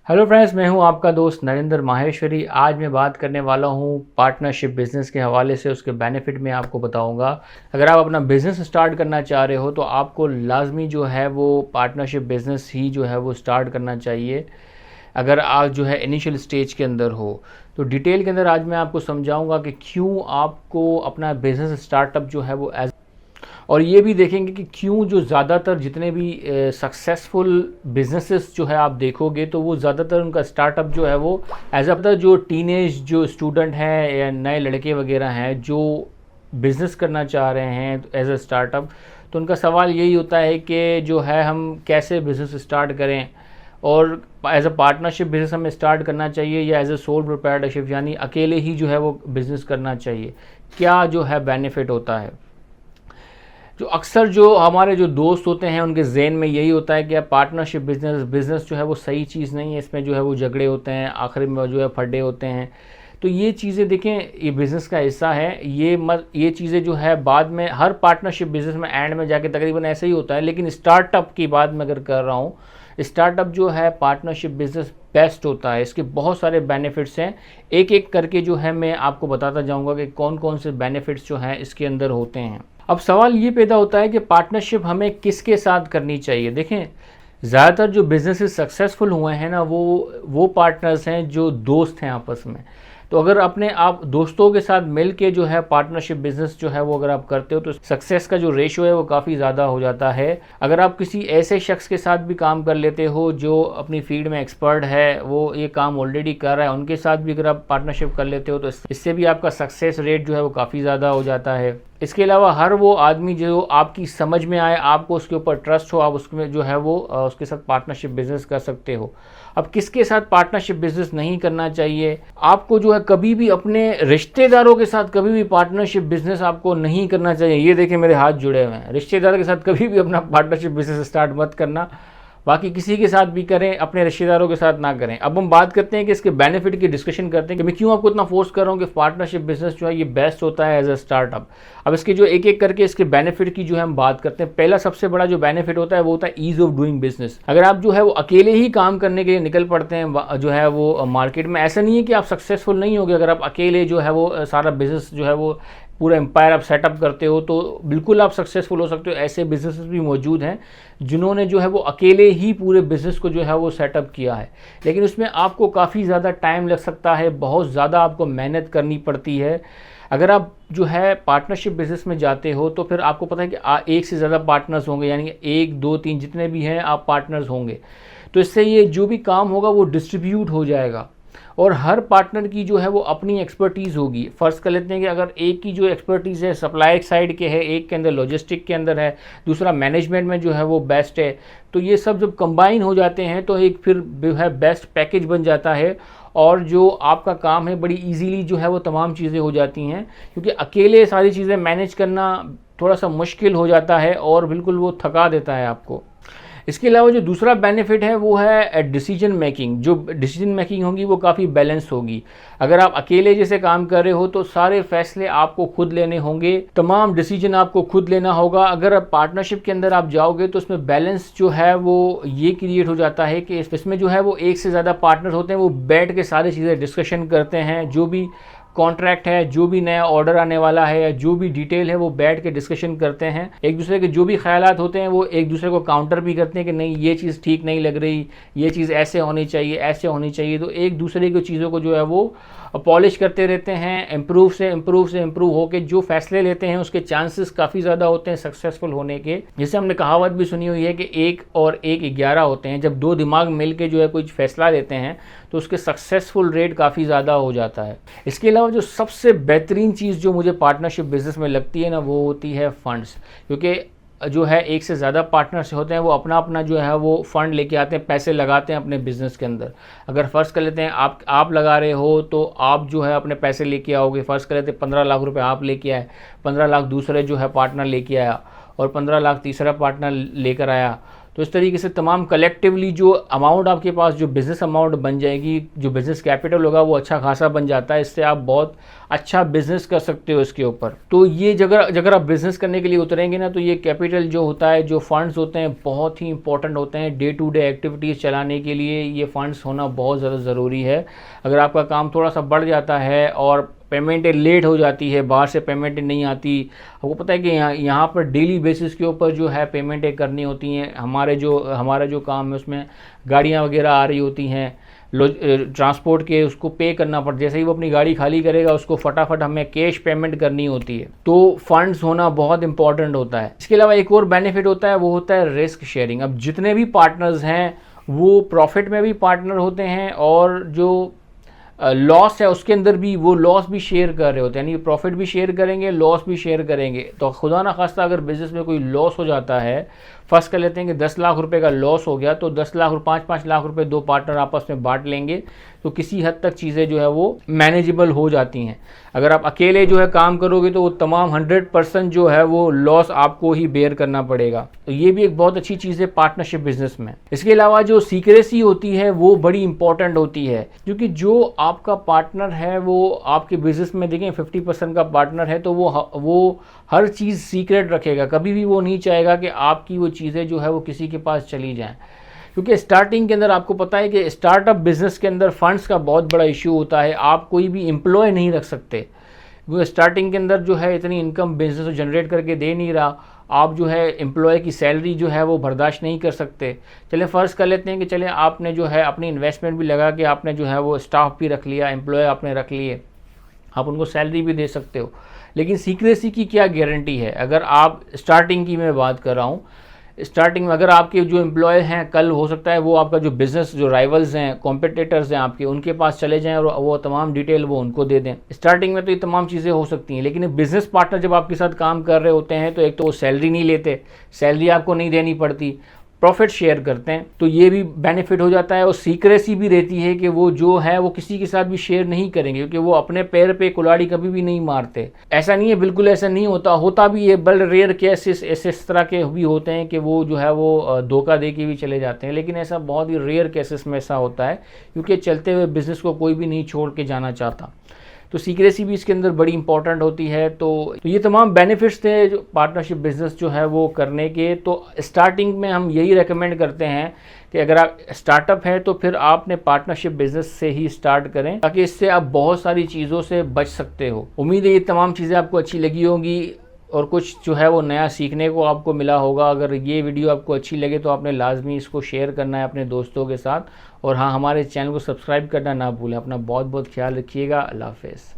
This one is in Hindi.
हेलो फ्रेंड्स, मैं हूं आपका दोस्त नरेंद्र माहेश्वरी। आज मैं बात करने वाला हूं पार्टनरशिप बिज़नेस के हवाले से। उसके बेनिफिट मैं आपको बताऊंगा। अगर आप अपना बिज़नेस स्टार्ट करना चाह रहे हो तो आपको लाजमी जो है वो पार्टनरशिप बिज़नेस ही जो है वो स्टार्ट करना चाहिए। अगर आप जो है इनिशियल स्टेज के अंदर हो तो डिटेल के अंदर आज मैं आपको समझाऊंगा कि क्यों आपको अपना बिज़नेस स्टार्टअप जो है वो एज, और ये भी देखेंगे कि क्यों जो ज़्यादातर जितने भी सक्सेसफुल बिजनेसेस जो है आप देखोगे तो वो ज़्यादातर उनका स्टार्टअप जो है वो एज अ जो टीनेज जो स्टूडेंट हैं या नए लड़के वगैरह हैं जो बिज़नेस करना चाह रहे हैं एज अ स्टार्टअप, तो उनका सवाल यही होता है कि जो है हम कैसे बिज़नेस स्टार्ट करें और एज अ पार्टनरशिप बिज़नेस हमें स्टार्ट करना चाहिए या एज अ सोल प्रोप्राइटरशिप यानी अकेले ही जो है वो बिज़नेस करना चाहिए। क्या जो है बेनिफिट होता है। जो अक्सर जो हमारे जो दोस्त होते हैं उनके जहन में यही होता है कि पार्टनरशिप बिज़नेस जो है वो सही चीज़ नहीं है, इसमें जो है वो झगड़े होते हैं, आखिर में जो है फड्डे होते हैं। तो ये चीज़ें देखें, ये बिज़नेस का हिस्सा है। ये चीज़ें जो है बाद में हर पार्टनरशिप बिज़नेस में एंड में जाके तकरीबन ऐसे ही होता है। लेकिन स्टार्टअप की बात मैं अगर कर रहा हूँ, स्टार्टअप जो है पार्टनरशिप बिज़नेस बेस्ट होता है। इसके बहुत सारे बेनिफिट्स हैं, एक एक करके जो है मैं आपको बताता जाऊँगा कि कौन कौन से बेनिफिट्स जो हैं इसके अंदर होते हैं। अब सवाल ये पैदा होता है कि पार्टनरशिप हमें किसके साथ करनी चाहिए। देखें, ज़्यादातर जो बिजनेसेस सक्सेसफुल हुए हैं ना वो पार्टनर्स हैं जो दोस्त हैं आपस में। तो अगर अपने आप दोस्तों के साथ मिल के जो है पार्टनरशिप बिजनेस जो है वो अगर आप करते हो तो सक्सेस का जो रेशियो है वो काफ़ी ज़्यादा हो जाता है। अगर आप किसी ऐसे शख्स के साथ भी काम कर लेते हो जो अपनी फील्ड में एक्सपर्ट है, वो ये काम ऑलरेडी कर रहा है, उनके साथ भी अगर आप पार्टनरशिप कर लेते हो तो इससे भी आपका सक्सेस रेट जो है वो काफ़ी ज़्यादा हो जाता है। इसके अलावा हर वो आदमी जो आपकी समझ में आए, आपको उसके ऊपर ट्रस्ट हो, आप उसमें जो है वो उसके साथ पार्टनरशिप बिजनेस कर सकते हो। अब किसके साथ पार्टनरशिप बिजनेस नहीं करना चाहिए, आपको जो है कभी भी अपने रिश्तेदारों के साथ कभी भी पार्टनरशिप बिजनेस आपको नहीं करना चाहिए। ये देखें मेरे हाथ जुड़े हुए हैं, रिश्तेदारों के साथ कभी भी अपना पार्टनरशिप बिजनेस स्टार्ट मत करना। बाकी किसी के साथ भी करें, अपने रिश्तेदारों के साथ ना करें। अब हम बात करते हैं कि इसके बेनिफिट की डिस्कशन करते हैं कि मैं क्यों आपको इतना फोर्स कर रहा हूँ कि पार्टनरशिप बिजनेस जो है ये बेस्ट होता है एज अ स्टार्टअप। अब इसके जो एक एक करके इसके बेनिफिट की जो है हम बात करते हैं। पहला सबसे बड़ा जो बेनिफिट होता है वो होता है ईज ऑफ डूइंग बिजनेस। अगर आप जो है वो अकेले ही काम करने के लिए निकल पड़ते हैं जो है वो मार्केट में, ऐसा नहीं है कि आप सक्सेसफुल नहीं होगे। अगर आप अकेले जो है वो सारा बिजनेस जो है वो पूरा एम्पायर आप सेटअप करते हो तो बिल्कुल आप सक्सेसफुल हो सकते हो। ऐसे बिजनेसेस भी मौजूद हैं जिन्होंने जो है वो अकेले ही पूरे बिज़नेस को जो है वो सेटअप किया है, लेकिन उसमें आपको काफ़ी ज़्यादा टाइम लग सकता है, बहुत ज़्यादा आपको मेहनत करनी पड़ती है। अगर आप जो है पार्टनरशिप बिज़नेस में जाते हो तो फिर आपको पता है कि एक से ज़्यादा पार्टनर्स होंगे, यानी 1 2 3 जितने भी हैं आप पार्टनर्स होंगे। तो इससे ये जो भी काम होगा वो डिस्ट्रीब्यूट हो जाएगा और हर पार्टनर की जो है वो अपनी एक्सपर्टीज़ होगी। फ़र्ज़ कर लेते हैं कि अगर एक की जो एक्सपर्टीज़ है सप्लाई साइड के है, एक के अंदर लॉजिस्टिक के अंदर है, दूसरा मैनेजमेंट में जो है वो बेस्ट है, तो ये सब जब कंबाइन हो जाते हैं तो एक फिर जो है बेस्ट पैकेज बन जाता है और जो आपका काम है बड़ी इजीली जो है वो तमाम चीज़ें हो जाती हैं। क्योंकि अकेले सारी चीज़ें मैनेज करना थोड़ा सा मुश्किल हो जाता है और बिल्कुल वो थका देता है आपको। इसके अलावा जो दूसरा बेनिफिट है वो है डिसीजन मेकिंग। जो डिसीजन मेकिंग होगी वो काफ़ी बैलेंस होगी। अगर आप अकेले जैसे काम कर रहे हो तो सारे फैसले आपको खुद लेने होंगे, तमाम डिसीजन आपको खुद लेना होगा। अगर आप पार्टनरशिप के अंदर आप जाओगे तो उसमें बैलेंस जो है वो ये क्रिएट हो जाता है कि इसमें जो है वो एक से ज़्यादा पार्टनर होते हैं, वो बैठ के सारी चीज़ें डिस्कशन करते हैं। जो भी कॉन्ट्रैक्ट है, जो भी नया ऑर्डर आने वाला है या जो भी डिटेल है वो बैठ के डिस्कशन करते हैं। एक दूसरे के जो भी ख्यालात होते हैं वो एक दूसरे को काउंटर भी करते हैं कि नहीं ये चीज़ ठीक नहीं लग रही, ये चीज़ ऐसे होनी चाहिए, ऐसे होनी चाहिए। तो एक दूसरे की चीज़ों को जो है वो पॉलिश करते रहते हैं, इम्प्रूव से इम्प्रूव होकर जो फैसले लेते हैं उसके चांसेस काफ़ी ज़्यादा होते हैं सक्सेसफुल होने के। जैसे हमने कहावत भी सुनी हुई है कि 1 और 1 11 होते हैं। जब 2 दिमाग मिल के जो है कोई फैसला लेते हैं तो उसके सक्सेसफुल रेट काफ़ी ज़्यादा हो जाता है। इसके अलावा जो सबसे बेहतरीन चीज़ जो मुझे पार्टनरशिप बिजनेस में लगती है ना वो होती है फंड्स। क्योंकि जो है एक से ज़्यादा पार्टनर्स होते हैं वो अपना अपना जो है वो फ़ंड लेके आते हैं, पैसे लगाते हैं अपने बिज़नेस के अंदर। अगर फ़र्ज़ कर लेते हैं आप लगा रहे हो तो आप जो है अपने पैसे लेके आओगे। फ़र्ज़ कर लेते हैं 15 लाख रुपए आप लेके आए, 15 लाख दूसरे जो है पार्टनर लेके आया और 15 लाख तीसरा पार्टनर लेकर आया। तो इस तरीके से तमाम कलेक्टिवली जो अमाउंट आपके पास, जो बिज़नेस अमाउंट बन जाएगी, जो बिज़नेस कैपिटल होगा वो अच्छा खासा बन जाता है। इससे आप बहुत अच्छा बिज़नेस कर सकते हो इसके ऊपर। तो ये अगर आप बिज़नेस करने के लिए उतरेंगे ना, तो ये कैपिटल जो होता है, जो फंड्स होते हैं, बहुत ही इंपॉर्टेंट होते हैं। डे टू डे एक्टिविटीज़ चलाने के लिए ये फंड्स होना बहुत ज़्यादा ज़रूरी है। अगर आपका काम थोड़ा सा बढ़ जाता है और पेमेंट लेट हो जाती है, बाहर से पेमेंट नहीं आती, आपको पता है कि यहाँ पर डेली बेसिस के ऊपर जो है पेमेंटें करनी होती हैं। हमारा जो काम है उसमें गाड़ियाँ वगैरह आ रही होती हैं, ट्रांसपोर्ट के, उसको पे करना पड़ता है। जैसे ही वो अपनी गाड़ी खाली करेगा उसको फटाफट हमें कैश पेमेंट करनी होती है। तो फंड्स होना बहुत इंपॉर्टेंट होता है। इसके अलावा एक और बेनिफिट होता है, वो होता है रिस्क शेयरिंग। अब जितने भी पार्टनर्स हैं वो प्रॉफिट में भी पार्टनर होते हैं और जो लॉस है उसके अंदर भी वो लॉस भी शेयर कर रहे होते हैं, यानी प्रॉफिट भी शेयर करेंगे, लॉस भी शेयर करेंगे। तो खुदा ना खास्ता अगर बिज़नेस में कोई लॉस हो जाता है, फर्स्ट कर लेते हैं कि 10 लाख रुपए का लॉस हो गया, तो 10 लाख 5-5 लाख रुपए दो पार्टनर आपस में बांट लेंगे, तो किसी हद तक चीज़ें जो है वो मैनेजेबल हो जाती हैं। अगर आप अकेले जो है काम करोगे तो वो तमाम 100% जो है वो लॉस आपको ही बेयर करना पड़ेगा। तो ये भी एक बहुत अच्छी चीज़ है पार्टनरशिप बिजनेस में। इसके अलावा जो सीक्रेसी होती है वो बड़ी इंपॉर्टेंट होती है, क्योंकि जो आपका पार्टनर है वो आपके बिजनेस में, देखें 50% का पार्टनर है तो वो हर चीज़ सीक्रेट रखेगा। कभी भी वो नहीं चाहेगा कि आपकी वो चीज़ें जो है वो किसी के पास चली जाएं, क्योंकि स्टार्टिंग के अंदर आपको पता है कि स्टार्टअप बिजनेस के अंदर फंड्स का बहुत बड़ा इशू होता है। आप कोई भी एम्प्लॉय नहीं रख सकते, क्योंकि स्टार्टिंग के अंदर जो है इतनी इनकम बिजनेस जनरेट करके दे नहीं रहा। आप जो है एम्प्लॉय की सैलरी जो है वो बर्दाश्त नहीं कर सकते। चलें फ़र्ज़ कर लेते हैं कि चलें आपने जो है अपनी इन्वेस्टमेंट भी लगा के आपने जो है वो स्टाफ भी रख लिया, एम्प्लॉय आपने रख लिए, आप उनको सैलरी भी दे सकते हो, लेकिन सीक्रेसी की क्या गारंटी है? अगर आप स्टार्टिंग की मैं बात कर रहा हूँ, स्टार्टिंग में अगर आपके जो एम्प्लॉय हैं, कल हो सकता है वो आपका जो बिज़नेस, जो राइवल्स हैं, कॉम्पिटिटर्स हैं आपके, उनके पास चले जाएं और वो तमाम डिटेल वो उनको दे दें। स्टार्टिंग में तो ये तमाम चीज़ें हो सकती हैं, लेकिन बिज़नेस पार्टनर जब आपके साथ काम कर रहे होते हैं तो एक तो वो सैलरी नहीं लेते, सैलरी आपको नहीं देनी पड़ती, प्रॉफिट शेयर करते हैं, तो ये भी बेनिफिट हो जाता है। और सीक्रेसी भी रहती है कि वो जो है वो किसी के साथ भी शेयर नहीं करेंगे, क्योंकि वो अपने पैर पे कुल्हाड़ी कभी भी नहीं मारते। ऐसा नहीं है, बिल्कुल ऐसा नहीं होता भी है, बल रेयर केसेस इस तरह के भी होते हैं कि वो जो है वो धोखा दे के भी चले जाते हैं, लेकिन ऐसा बहुत ही रेयर केसेस में ऐसा होता है, क्योंकि चलते हुए बिज़नेस को कोई भी नहीं छोड़ के जाना चाहता। तो सीक्रेसी भी इसके अंदर बड़ी इंपॉर्टेंट होती है। तो ये तमाम बेनिफिट्स थे जो पार्टनरशिप बिजनेस जो है वो करने के। तो स्टार्टिंग में हम यही रेकमेंड करते हैं कि अगर आप स्टार्टअप है तो फिर आपने पार्टनरशिप बिजनेस से ही स्टार्ट करें, ताकि इससे आप बहुत सारी चीज़ों से बच सकते हो। उम्मीद है ये तमाम चीज़ें आपको अच्छी लगी होंगी और कुछ जो है वो नया सीखने को आपको मिला होगा। अगर ये वीडियो आपको अच्छी लगे तो आपने लाजमी इसको शेयर करना है अपने दोस्तों के साथ, और हाँ, हमारे चैनल को सब्सक्राइब करना ना भूलें। अपना बहुत बहुत ख्याल रखिएगा। अल्लाह हाफ़िज़।